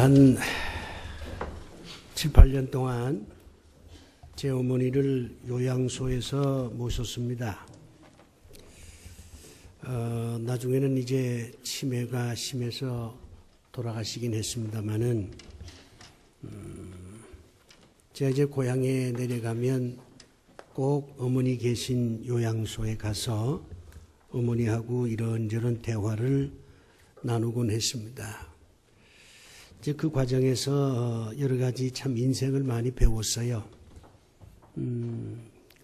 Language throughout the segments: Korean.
한 7, 8년 동안 제 어머니를 요양소에서 모셨습니다. 나중에는 이제 치매가 심해서 돌아가시긴 했습니다만은, 제가 이제 고향에 내려가면 꼭 어머니 계신 요양소에 가서 어머니하고 이런저런 대화를 나누곤 했습니다. 이제 그 과정에서 여러 가지 참 인생을 많이 배웠어요.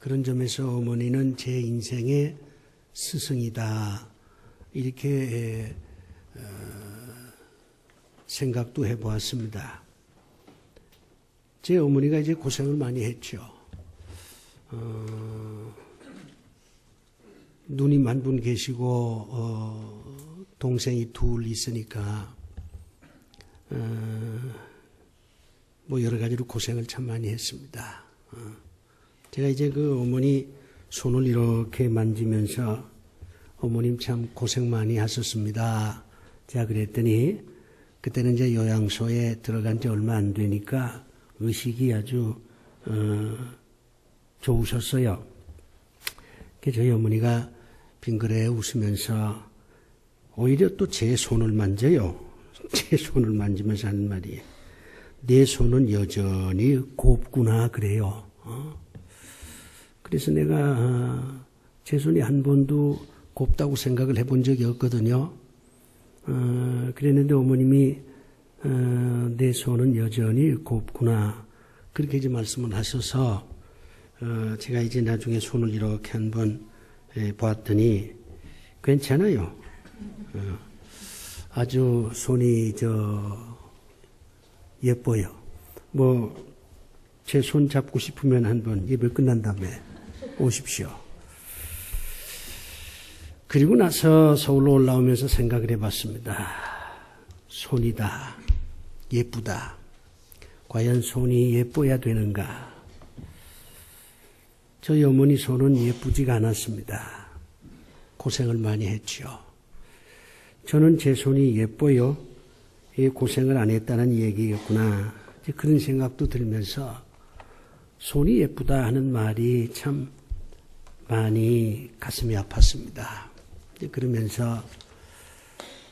그런 점에서 어머니는 제 인생의 스승이다, 이렇게 생각도 해보았습니다. 제 어머니가 이제 고생을 많이 했죠. 누님 한 분 계시고 동생이 둘 있으니까 뭐 여러 가지로 고생을 참 많이 했습니다. 제가 이제 그 어머니 손을 이렇게 만지면서 어머님 참 고생 많이 하셨습니다. 제가 그랬더니 그때는 이제 요양소에 들어간 지 얼마 안 되니까 의식이 아주 좋으셨어요. 저희 어머니가 빙그레 웃으면서 오히려 또 제 손을 만져요. 제 손을 만지면서 하는 말이, 내 손은 여전히 곱구나 그래요. 그래서 내가 제 손이 한 번도 곱다고 생각을 해본 적이 없거든요. 그랬는데 어머님이 내 손은 여전히 곱구나 그렇게 이제 말씀을 하셔서 제가 이제 나중에 손을 이렇게 한번 보았더니 괜찮아요. 아주 손이 예뻐요. 뭐 제 손 잡고 싶으면 한번 예배 끝난 다음에 오십시오. 그리고 나서 서울로 올라오면서 생각을 해봤습니다. 손이다, 예쁘다. 과연 손이 예뻐야 되는가? 저희 어머니 손은 예쁘지가 않았습니다. 고생을 많이 했죠. 저는 제 손이 예뻐요. 고생을 안 했다는 얘기겠구나. 그런 생각도 들면서 손이 예쁘다 하는 말이 참 많이 가슴이 아팠습니다. 그러면서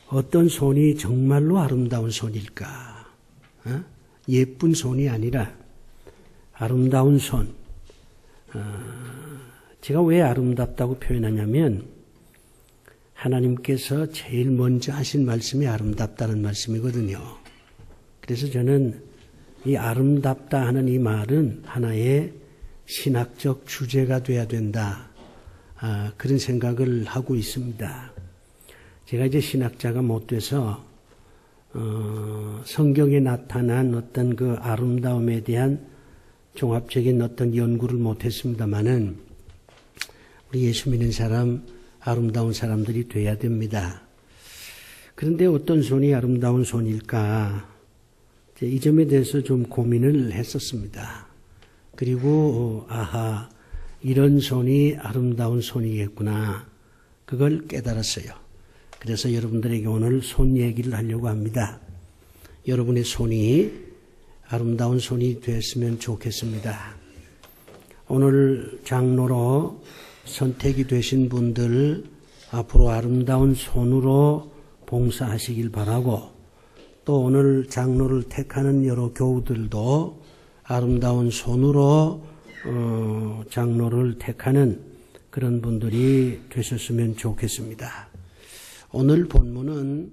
어떤 손이 정말로 아름다운 손일까? 예쁜 손이 아니라 아름다운 손. 제가 왜 아름답다고 표현하냐면 하나님께서 제일 먼저 하신 말씀이 아름답다는 말씀이거든요. 그래서 저는 이 아름답다 하는 이 말은 하나의 신학적 주제가 돼야 된다. 그런 생각을 하고 있습니다. 제가 이제 신학자가 못 돼서 성경에 나타난 어떤 그 아름다움에 대한 종합적인 어떤 연구를 못했습니다만은 우리 예수 믿는 사람, 아름다운 사람들이 돼야 됩니다. 그런데 어떤 손이 아름다운 손일까? 이 점에 대해서 좀 고민을 했었습니다. 그리고 이런 손이 아름다운 손이겠구나. 그걸 깨달았어요. 그래서 여러분들에게 오늘 손 얘기를 하려고 합니다. 여러분의 손이 아름다운 손이 됐으면 좋겠습니다. 오늘 장로로 선택이 되신 분들 앞으로 아름다운 손으로 봉사하시길 바라고, 또 오늘 장로를 택하는 여러 교우들도 아름다운 손으로 장로를 택하는 그런 분들이 되셨으면 좋겠습니다. 오늘 본문은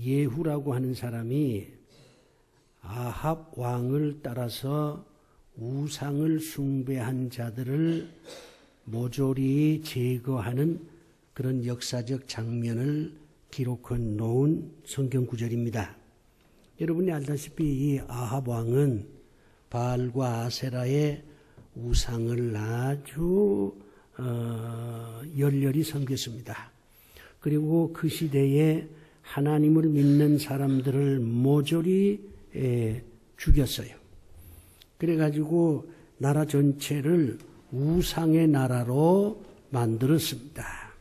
예후라고 하는 사람이 아합 왕을 따라서 우상을 숭배한 자들을 모조리 제거하는 그런 역사적 장면을 기록해 놓은 성경 구절입니다. 여러분이 알다시피 이 아합 왕은 바알과 아세라의 우상을 아주 열렬히 섬겼습니다. 그리고 그 시대에 하나님을 믿는 사람들을 모조리 죽였어요. 그래가지고 나라 전체를 우상의 나라로 만들었습니다.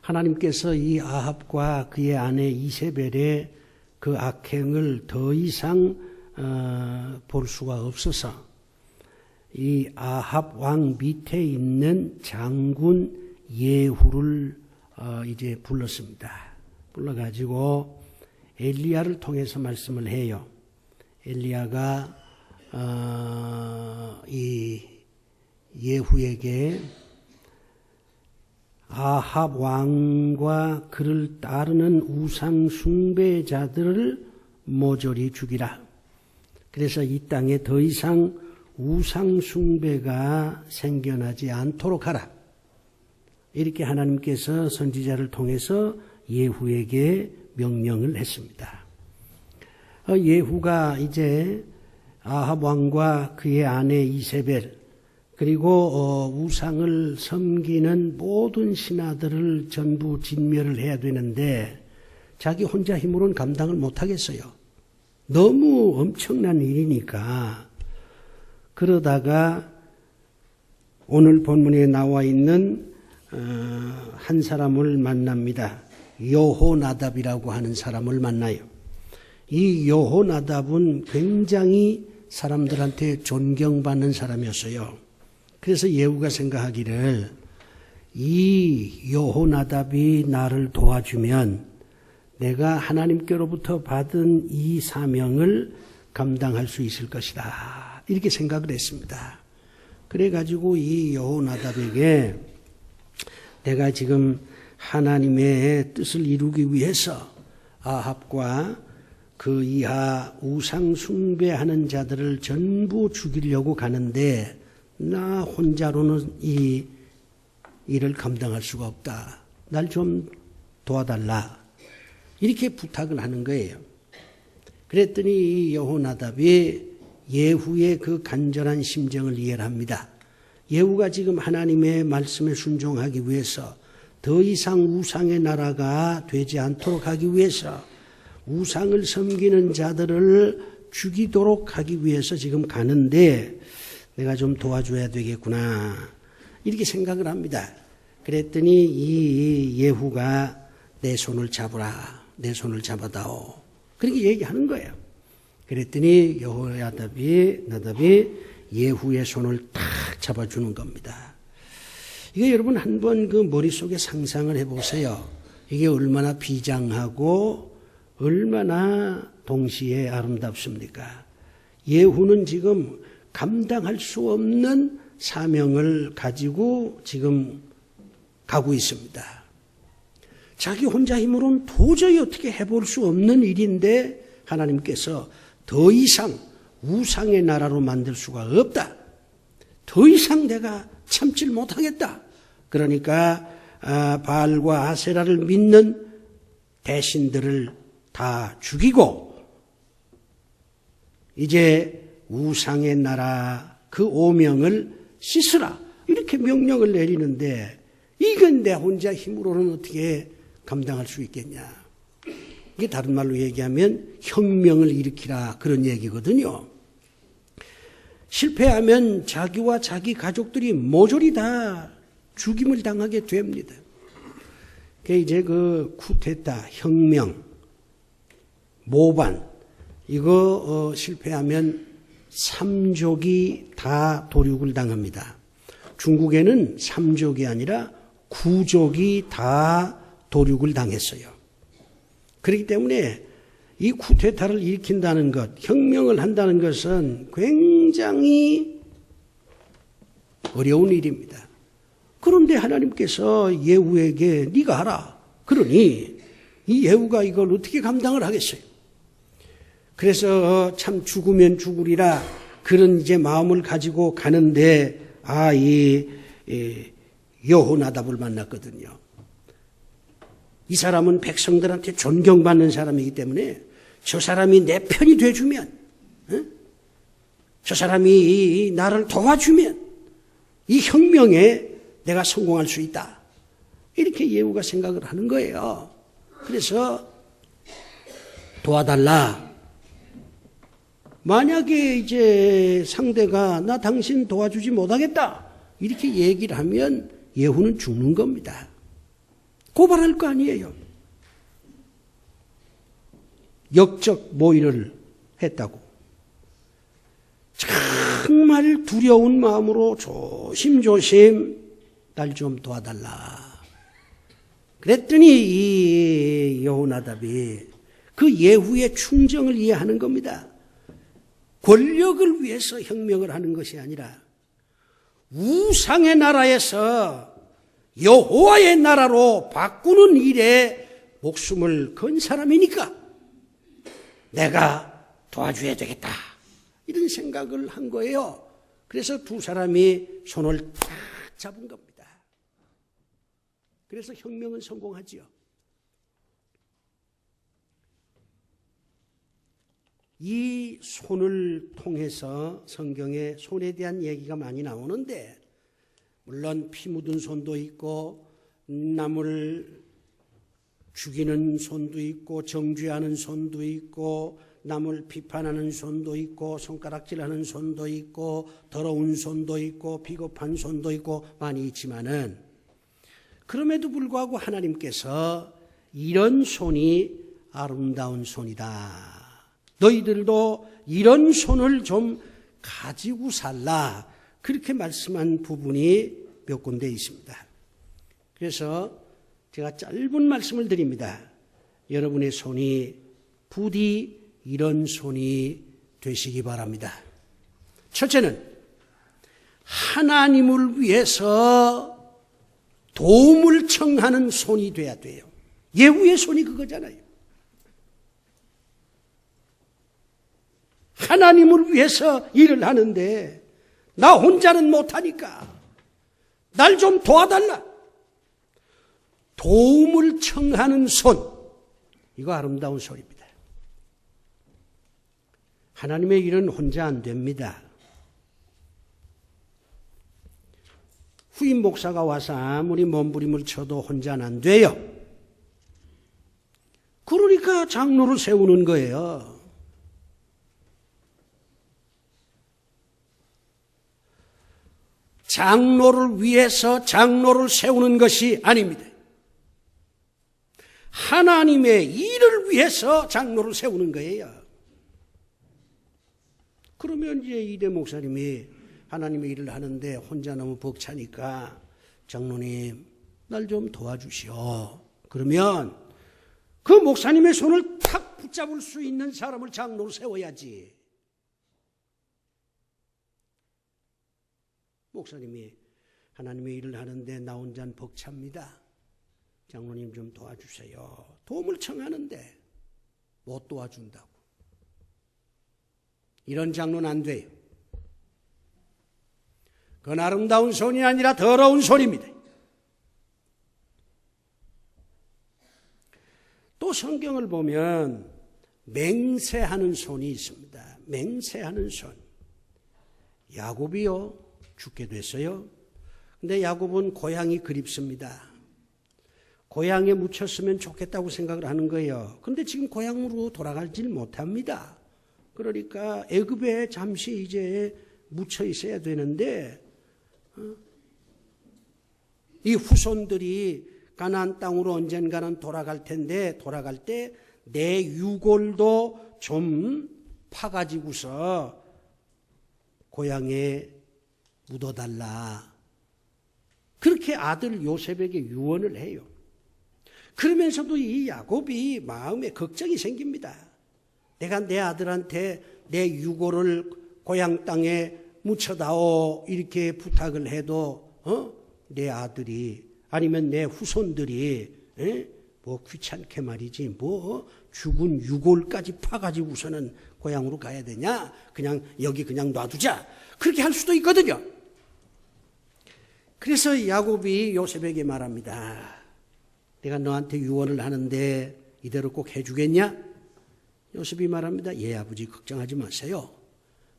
하나님께서 이 아합과 그의 아내 이세벨의 그 악행을 더 이상 볼 수가 없어서 이 아합 왕 밑에 있는 장군 예후를 이제 불렀습니다. 불러가지고 엘리야를 통해서 말씀을 해요. 엘리야가 이 예후에게 아합 왕과 그를 따르는 우상 숭배자들을 모조리 죽이라. 그래서 이 땅에 더 이상 우상 숭배가 생겨나지 않도록 하라. 이렇게 하나님께서 선지자를 통해서 예후에게 명령을 했습니다. 예후가 이제 아합 왕과 그의 아내 이세벨 그리고 우상을 섬기는 모든 신하들을 전부 진멸을 해야 되는데 자기 혼자 힘으로는 감당을 못하겠어요. 너무 엄청난 일이니까. 그러다가 오늘 본문에 나와 있는 한 사람을 만납니다. 여호나답이라고 하는 사람을 만나요. 이 여호나답은 굉장히 사람들한테 존경받는 사람이었어요. 그래서 예후가 생각하기를 이 여호나답이 나를 도와주면 내가 하나님께로부터 받은 이 사명을 감당할 수 있을 것이다. 이렇게 생각을 했습니다. 그래가지고 이 여호나답에게 내가 지금 하나님의 뜻을 이루기 위해서 아합과 그 이하 우상 숭배하는 자들을 전부 죽이려고 가는데 나 혼자로는 이 일을 감당할 수가 없다. 날 좀 도와달라. 이렇게 부탁을 하는 거예요. 그랬더니 이 여호나답이 예후의 그 간절한 심정을 이해를 합니다. 예후가 지금 하나님의 말씀에 순종하기 위해서 더 이상 우상의 나라가 되지 않도록 하기 위해서 우상을 섬기는 자들을 죽이도록 하기 위해서 지금 가는데 내가 좀 도와줘야 되겠구나. 이렇게 생각을 합니다. 그랬더니 이 예후가 내 손을 잡으라. 내 손을 잡아다오. 그렇게 얘기하는 거예요. 그랬더니 여호나답이 예후의 손을 탁 잡아주는 겁니다. 이게 여러분 한번 그 머릿속에 상상을 해보세요. 이게 얼마나 비장하고 얼마나 동시에 아름답습니까? 예후는 지금 감당할 수 없는 사명을 가지고 지금 가고 있습니다. 자기 혼자 힘으로는 도저히 어떻게 해볼 수 없는 일인데 하나님께서 더 이상 우상의 나라로 만들 수가 없다. 더 이상 내가 참질 못하겠다. 그러니까 바알과 아세라를 믿는 대신들을 다 죽이고 이제 우상의 나라 그 오명을 씻으라. 이렇게 명령을 내리는데 이건 내 혼자 힘으로는 어떻게 감당할 수 있겠냐. 이게 다른 말로 얘기하면 혁명을 일으키라 그런 얘기거든요. 실패하면 자기와 자기 가족들이 모조리 다 죽임을 당하게 됩니다. 그게 이제 그 쿠데타, 혁명, 모반 이거 실패하면 3족이 다 도륙을 당합니다. 중국에는 3족이 아니라 9족이 다 도륙을 당했어요. 그렇기 때문에 이 쿠데타를 일으킨다는 것, 혁명을 한다는 것은 굉장히 어려운 일입니다. 그런데 하나님께서 예후에게 네가 하라. 그러니 이 예후가 이걸 어떻게 감당을 하겠어요? 그래서 참 죽으면 죽으리라 그런 이제 마음을 가지고 가는데 이 여호나답을 만났거든요. 이 사람은 백성들한테 존경받는 사람이기 때문에 저 사람이 내 편이 돼주면, 저 사람이 나를 도와주면 이 혁명에 내가 성공할 수 있다. 이렇게 예후가 생각을 하는 거예요. 그래서 도와달라. 만약에 이제 상대가 나 당신 도와주지 못하겠다. 이렇게 얘기를 하면 예후는 죽는 겁니다. 고발할 거 아니에요. 역적 모의를 했다고. 정말 두려운 마음으로 조심조심 날 좀 도와달라. 그랬더니 이 여호나답이 그 예후의 충정을 이해하는 겁니다. 권력을 위해서 혁명을 하는 것이 아니라 우상의 나라에서 여호와의 나라로 바꾸는 일에 목숨을 건 사람이니까 내가 도와줘야 되겠다. 이런 생각을 한 거예요. 그래서 두 사람이 손을 딱 잡은 겁니다. 그래서 혁명은 성공하지요. 이 손을 통해서 성경에 손에 대한 얘기가 많이 나오는데, 물론 피 묻은 손도 있고 남을 죽이는 손도 있고 정죄하는 손도 있고 남을 비판하는 손도 있고 손가락질하는 손도 있고 더러운 손도 있고 비겁한 손도 있고 많이 있지만은, 그럼에도 불구하고 하나님께서 이런 손이 아름다운 손이다. 너희들도 이런 손을 좀 가지고 살라. 그렇게 말씀한 부분이 몇 군데 있습니다. 그래서 제가 짧은 말씀을 드립니다. 여러분의 손이 부디 이런 손이 되시기 바랍니다. 첫째는 하나님을 위해서 도움을 청하는 손이 돼야 돼요. 예후의 손이 그거잖아요. 하나님을 위해서 일을 하는데 나 혼자는 못하니까 날 좀 도와달라. 도움을 청하는 손, 이거 아름다운 손입니다. 하나님의 일은 혼자 안 됩니다. 후임 목사가 와서 아무리 몸부림을 쳐도 혼자는 안 돼요. 그러니까 장로를 세우는 거예요. 장로를 위해서 장로를 세우는 것이 아닙니다. 하나님의 일을 위해서 장로를 세우는 거예요. 그러면 이제 이대 목사님이 하나님의 일을 하는데 혼자 너무 벅차니까 장로님 날 좀 도와주시오. 그러면 그 목사님의 손을 탁 붙잡을 수 있는 사람을 장로로 세워야지. 목사님이 하나님의 일을 하는데 나 혼자는 벅찹니다. 장로님 좀 도와주세요. 도움을 청하는데 못 도와준다고. 이런 장로는 안 돼요. 그건 아름다운 손이 아니라 더러운 손입니다. 또 성경을 보면 맹세하는 손이 있습니다. 맹세하는 손. 야곱이요, 죽게 됐어요. 근데 야곱은 고향이 그립습니다. 고향에 묻혔으면 좋겠다고 생각을 하는 거예요. 그런데 지금 고향으로 돌아가질 못합니다. 그러니까 애굽에 잠시 이제 묻혀 있어야 되는데, 이 후손들이 가나안 땅으로 언젠가는 돌아갈 텐데, 돌아갈 때 내 유골도 좀 파가지고서 고향에 묻어달라. 그렇게 아들 요셉에게 유언을 해요. 그러면서도 이 야곱이 마음에 걱정이 생깁니다. 내가 내 아들한테 내 유골을 고향 땅에 묻혀다오 이렇게 부탁을 해도 내 아들이 아니면 내 후손들이 뭐 귀찮게 말이지 뭐 죽은 유골까지 파가지고서는 고향으로 가야 되냐? 그냥 여기 그냥 놔두자. 그렇게 할 수도 있거든요. 그래서 야곱이 요셉에게 말합니다. 내가 너한테 유언을 하는데 이대로 꼭 해주겠냐? 요셉이 말합니다. 예, 아버지 걱정하지 마세요.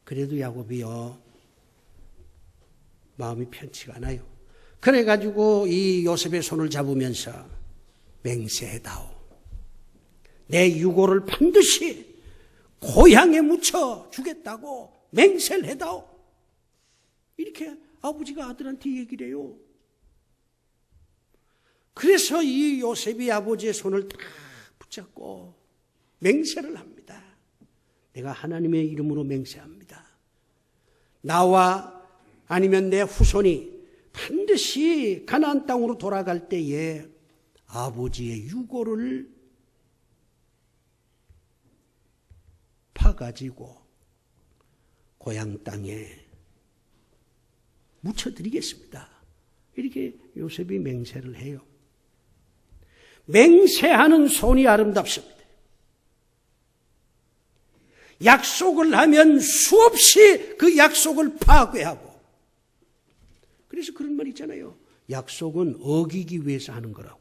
그래도 야곱이요, 마음이 편치가 않아요. 그래가지고 이 요셉의 손을 잡으면서 맹세해다오. 내 유골을 반드시 고향에 묻혀 주겠다고 맹세를 해다오. 이렇게 아버지가 아들한테 얘기를 해요. 그래서 이 요셉이 아버지의 손을 딱 붙잡고 맹세를 합니다. 내가 하나님의 이름으로 맹세합니다. 나와 아니면 내 후손이 반드시 가나안 땅으로 돌아갈 때에 아버지의 유고를 파가지고 고향 땅에 묻혀드리겠습니다. 이렇게 요셉이 맹세를 해요. 맹세하는 손이 아름답습니다. 약속을 하면 수없이 그 약속을 파괴하고, 그래서 그런 말 있잖아요. 약속은 어기기 위해서 하는 거라고.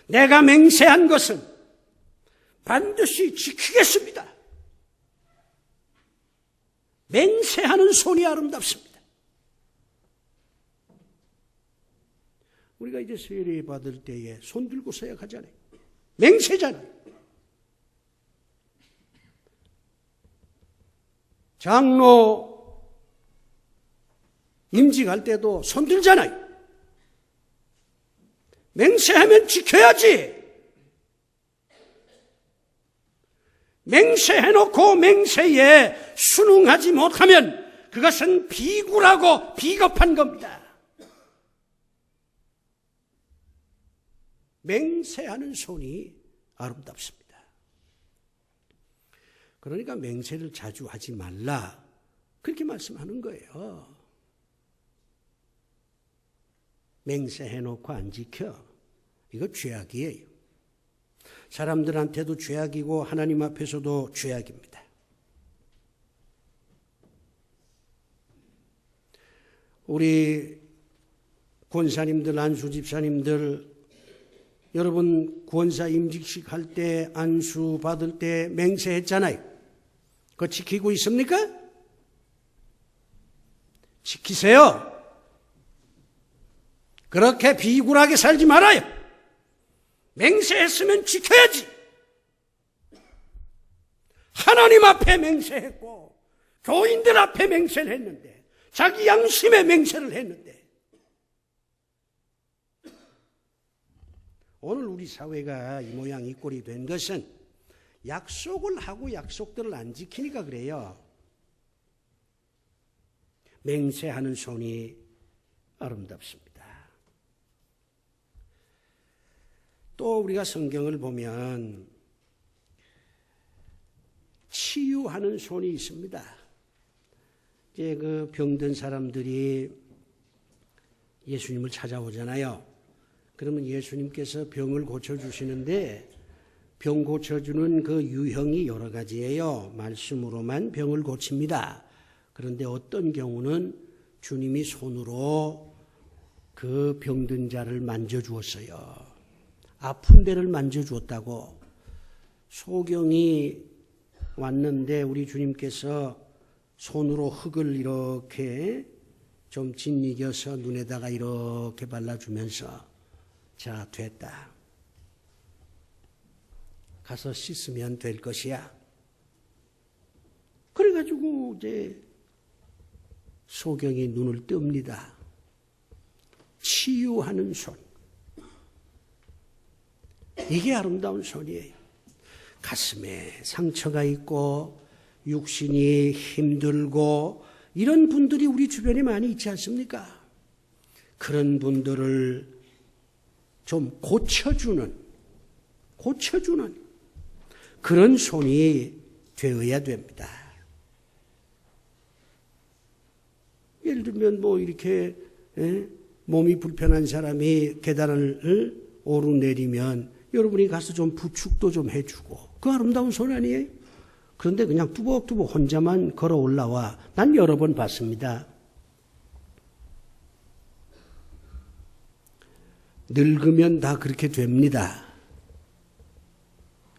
내가 맹세한 것은 반드시 지키겠습니다. 맹세하는 손이 아름답습니다. 우리가 이제 세례 받을 때에 손 들고 서야 하잖아요. 맹세잖아요. 장로 임직할 때도 손 들잖아요. 맹세하면 지켜야지. 맹세해놓고 맹세에 순응하지 못하면 그것은 비굴하고 비겁한 겁니다. 맹세하는 손이 아름답습니다. 그러니까 맹세를 자주 하지 말라, 그렇게 말씀하는 거예요. 맹세해놓고 안 지켜, 이거 죄악이에요. 사람들한테도 죄악이고 하나님 앞에서도 죄악입니다. 우리 권사님들, 안수 집사님들, 여러분 권사 임직식 할 때, 안수 받을 때 맹세했잖아요. 그거 지키고 있습니까? 지키세요. 그렇게 비굴하게 살지 말아요. 맹세했으면 지켜야지. 하나님 앞에 맹세했고 교인들 앞에 맹세를 했는데, 자기 양심에 맹세를 했는데, 오늘 우리 사회가 이 모양 이 꼴이 된 것은 약속을 하고 약속들을 안 지키니까 그래요. 맹세하는 손이 아름답습니다. 또 우리가 성경을 보면 치유하는 손이 있습니다. 이제 그 병든 사람들이 예수님을 찾아오잖아요. 그러면 예수님께서 병을 고쳐주시는데, 병 고쳐주는 그 유형이 여러 가지예요. 말씀으로만 병을 고칩니다. 그런데 어떤 경우는 주님이 손으로 그 병든 자를 만져주었어요. 아픈 데를 만져주었다고. 소경이 왔는데 우리 주님께서 손으로 흙을 이렇게 좀 짓이겨서 눈에다가 이렇게 발라주면서, 자, 됐다. 가서 씻으면 될 것이야. 그래가지고 이제 소경이 눈을 뜹니다. 치유하는 손. 이게 아름다운 손이에요. 가슴에 상처가 있고 육신이 힘들고 이런 분들이 우리 주변에 많이 있지 않습니까? 그런 분들을 좀 고쳐주는 그런 손이 되어야 됩니다. 예를 들면 뭐 이렇게 몸이 불편한 사람이 계단을 오르내리면 여러분이 가서 좀 부축도 좀 해주고, 그 아름다운 손 아니에요? 그런데 그냥 뚜벅뚜벅 혼자만 걸어 올라와. 난 여러 번 봤습니다. 늙으면 다 그렇게 됩니다.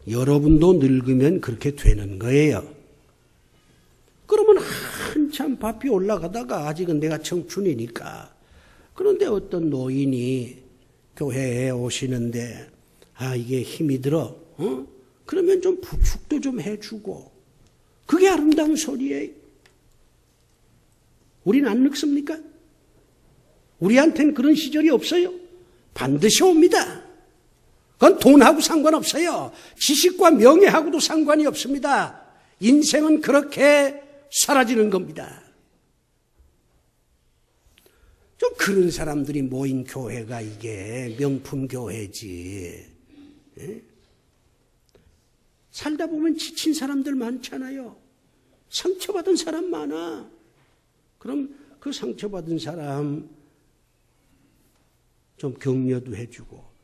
여러분도 늙으면 그렇게 되는 거예요. 그러면 한참 바삐 올라가다가, 아직은 내가 청춘이니까. 그런데 어떤 노인이 교회에 오시는데, 아, 이게 힘이 들어. 그러면 좀 부축도 좀 해주고. 그게 아름다운 소리예요. 우린 안 늙습니까? 우리한테는 그런 시절이 없어요. 반드시 옵니다. 그건 돈하고 상관없어요. 지식과 명예하고도 상관이 없습니다. 인생은 그렇게 사라지는 겁니다. 좀 그런 사람들이 모인 교회가 이게 명품 교회지. 예? 살다 보면 지친 사람들 많잖아요. 상처받은 사람 많아. 그럼 그 상처받은 사람 좀 격려도 해주고.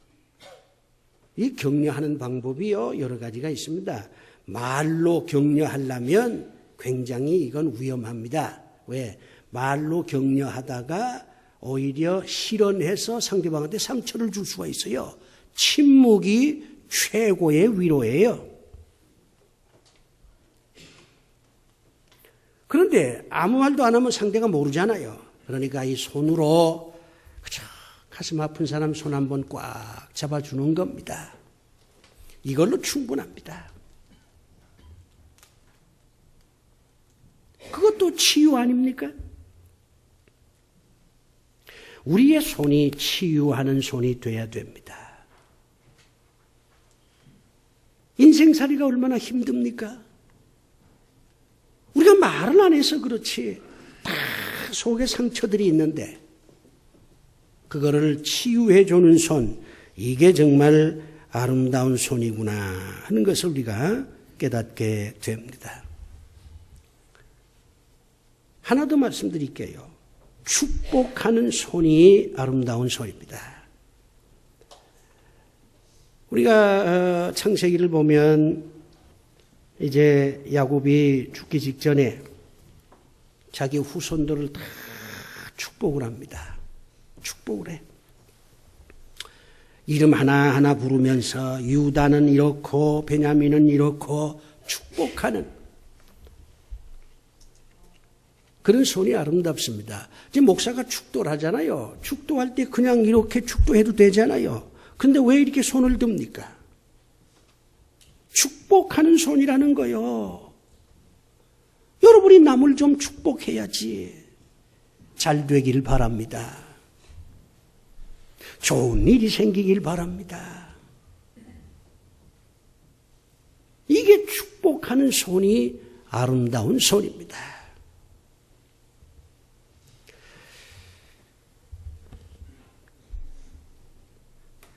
이 격려하는 방법이요, 여러 가지가 있습니다. 말로 격려하려면 굉장히 이건 위험합니다. 왜? 말로 격려하다가 오히려 실언해서 상대방한테 상처를 줄 수가 있어요. 침묵이 최고의 위로예요. 그런데 아무 말도 안 하면 상대가 모르잖아요. 그러니까 이 손으로 그저 가슴 아픈 사람 손 한번 꽉 잡아주는 겁니다. 이걸로 충분합니다. 그것도 치유 아닙니까? 우리의 손이 치유하는 손이 돼야 됩니다. 인생살이가 얼마나 힘듭니까? 우리가 말을 안 해서 그렇지 다 속에 상처들이 있는데 그거를 치유해 주는 손, 이게 정말 아름다운 손이구나 하는 것을 우리가 깨닫게 됩니다. 하나 더 말씀드릴게요. 축복하는 손이 아름다운 손입니다. 우리가 창세기를 보면 이제 야곱이 죽기 직전에 자기 후손들을 다 축복을 합니다. 축복을 해. 이름 하나하나 부르면서 유다는 이렇고 베냐민은 이렇고 축복하는 그런 손이 아름답습니다. 지금 목사가 축도를 하잖아요. 축도할 때 그냥 이렇게 축도해도 되잖아요. 근데 왜 이렇게 손을 듭니까? 축복하는 손이라는 거요. 여러분이 남을 좀 축복해야지. 잘 되길 바랍니다. 좋은 일이 생기길 바랍니다. 이게 축복하는 손이 아름다운 손입니다.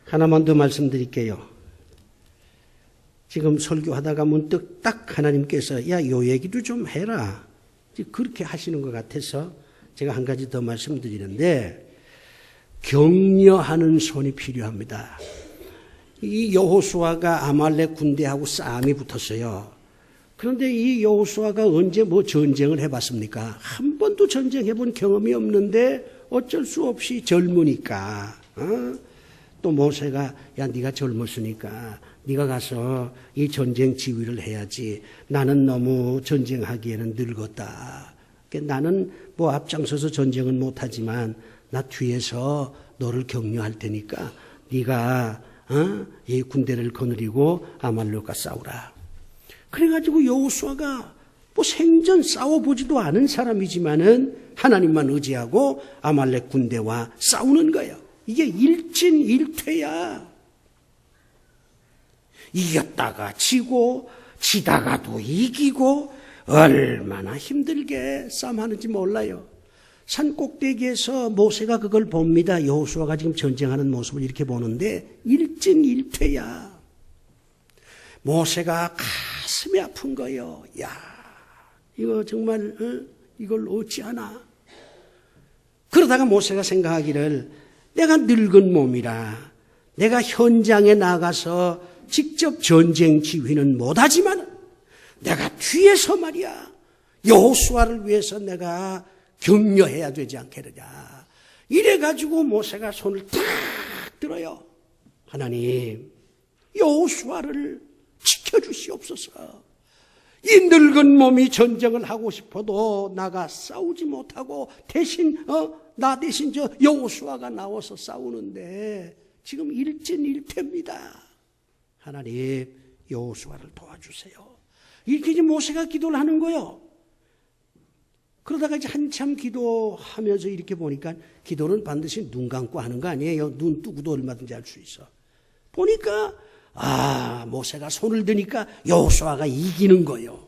하나만 더 말씀드릴게요. 지금 설교하다가 문득 딱 하나님께서 야, 요 얘기도 좀 해라. 그렇게 하시는 것 같아서 제가 한 가지 더 말씀드리는데 격려하는 손이 필요합니다. 이 여호수아가 아말렉 군대하고 싸움이 붙었어요. 그런데 이 여호수아가 언제 뭐 전쟁을 해봤습니까? 한 번도 전쟁해본 경험이 없는데 어쩔 수 없이 젊으니까 또 모세가 야 네가 젊었으니까 네가 가서 이 전쟁 지휘를 해야지. 나는 너무 전쟁하기에는 늙었다. 나는 뭐 앞장서서 전쟁은 못하지만 나 뒤에서 너를 격려할 테니까 네가 이 군대를 거느리고 아말렉과 싸우라. 그래가지고 여호수아가 뭐 생전 싸워보지도 않은 사람이지만은 하나님만 의지하고 아말렉 군대와 싸우는 거예요. 이게 일진일퇴야. 이겼다가 지고 지다가도 이기고 얼마나 힘들게 싸움하는지 몰라요. 산 꼭대기에서 모세가 그걸 봅니다. 여호수아가 지금 전쟁하는 모습을 이렇게 보는데 일진일퇴야. 모세가 가슴이 아픈 거예요. 야, 이거 정말 이걸 어찌하나. 그러다가 모세가 생각하기를 내가 늙은 몸이라 내가 현장에 나가서 직접 전쟁 지휘는 못하지만 내가 뒤에서 말이야 여호수아를 위해서 내가 격려해야 되지 않겠느냐. 이래가지고 모세가 손을 탁 들어요. 하나님, 여호수아를 지켜주시옵소서. 이 늙은 몸이 전쟁을 하고 싶어도 나가 싸우지 못하고 대신 나 대신 저 여호수아가 나와서 싸우는데 지금 일진일퇴입니다. 하나님, 여호수아를 도와주세요. 이렇게 이제 모세가 기도를 하는 거예요. 그러다가 이제 한참 기도하면서 이렇게 보니까 기도는 반드시 눈 감고 하는 거 아니에요. 눈 뜨고도 얼마든지 할 수 있어. 보니까 모세가 손을 드니까 여호수아가 이기는 거예요.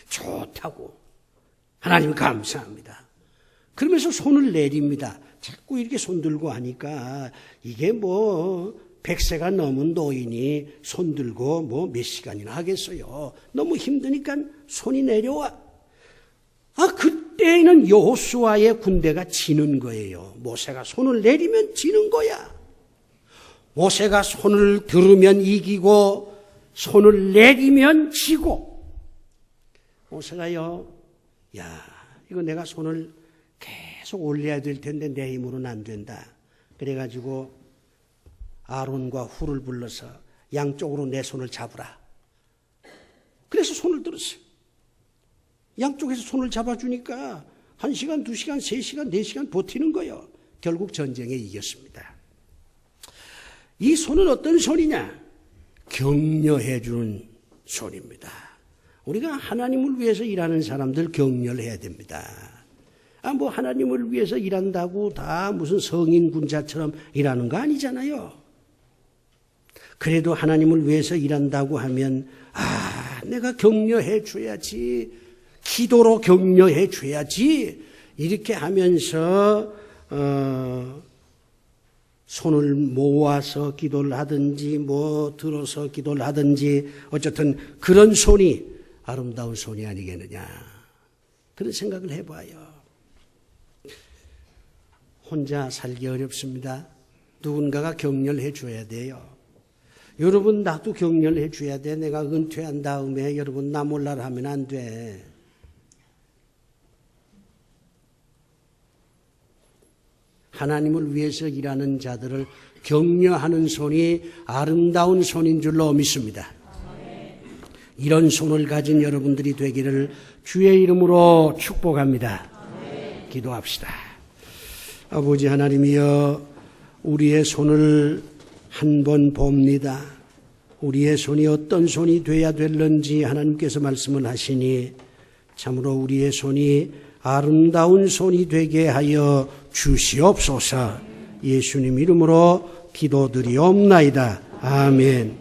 좋다고. 하나님 감사합니다. 그러면서 손을 내립니다. 자꾸 이렇게 손 들고 하니까 이게 100세가 넘은 노인이 손 들고 몇 시간이나 하겠어요. 너무 힘드니까 손이 내려와. 그때는 여호수아의 군대가 지는 거예요. 모세가 손을 내리면 지는 거야. 모세가 손을 들으면 이기고 손을 내리면 지고. 모세가요, 이거 내가 손을 계속 올려야 될 텐데 내 힘으로는 안 된다. 그래가지고 아론과 훌을 불러서 양쪽으로 내 손을 잡으라. 그래서 손을 들었어요. 양쪽에서 손을 잡아주니까 1시간, 2시간, 3시간, 4시간 버티는 거예요. 결국 전쟁에 이겼습니다. 이 손은 어떤 손이냐? 격려해 주는 손입니다. 우리가 하나님을 위해서 일하는 사람들 격려해야 됩니다. 하나님을 위해서 일한다고 다 무슨 성인 군자처럼 일하는 거 아니잖아요. 그래도 하나님을 위해서 일한다고 하면 내가 격려해 줘야지, 기도로 격려해 줘야지, 이렇게 하면서 손을 모아서 기도를 하든지 들어서 기도를 하든지 어쨌든 그런 손이 아름다운 손이 아니겠느냐, 그런 생각을 해봐요. 혼자 살기 어렵습니다. 누군가가 격려를 해줘야 돼요. 여러분, 나도 격려를 해줘야 돼. 내가 은퇴한 다음에 여러분 나 몰라라 하면 안 돼. 하나님을 위해서 일하는 자들을 격려하는 손이 아름다운 손인 줄로 믿습니다. 이런 손을 가진 여러분들이 되기를 주의 이름으로 축복합니다. 기도합시다. 아버지 하나님이여, 우리의 손을 한번 봅니다. 우리의 손이 어떤 손이 돼야 될는지 하나님께서 말씀을 하시니 참으로 우리의 손이 아름다운 손이 되게 하여 주시옵소서. 예수님 이름으로 기도드리옵나이다. 아멘.